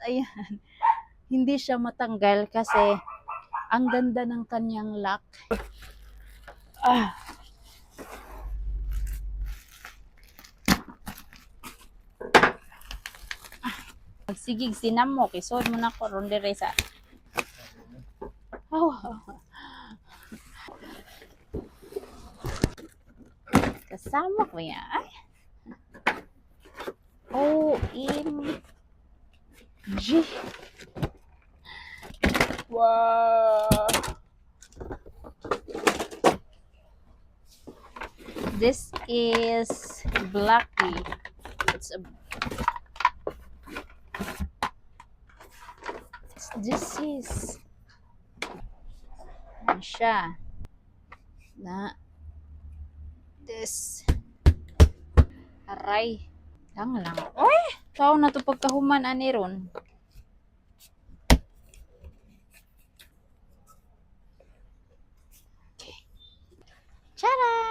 ayan, hindi siya matanggal kasi ang ganda ng kanyang lock. Magsigig sinamo kisod mo na ko ron dire sa. Kasama ko yan. Ay. OMG. Wow. This is Blacky. This is ano siya na this aray lang oy tao na to pagkahuman ani ron. Okay. Tara.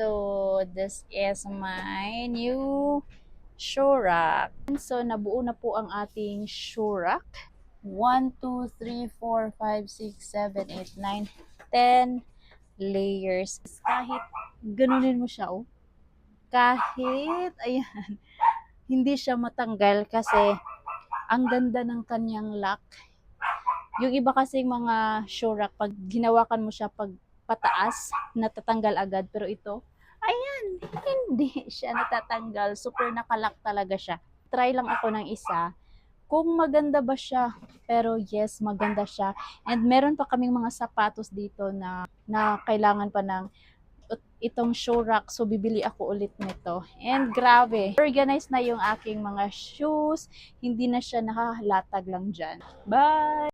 So, this is my new shoe rack. So, nabuo na po ang ating shoe rack. 1, 2, 3, 4, 5, 6, 7, 8, 9, 10 layers. Kahit ganunin mo siya, oh. Kahit, ayan, hindi siya matanggal kasi ang ganda ng kanyang lock. Yung iba kasi mga shoe rack, pag ginawakan mo siya pag pataas, natatanggal agad. Pero ito, ayan, hindi siya natatanggal. Super nakalock talaga siya. Try lang ako ng isa kung maganda ba siya. Pero yes, maganda siya. And meron pa kaming mga sapatos dito na kailangan pa ng itong shoe rack. So, bibili ako ulit nito. And grabe, organized na yung aking mga shoes. Hindi na siya nakahalatag lang dyan. Bye!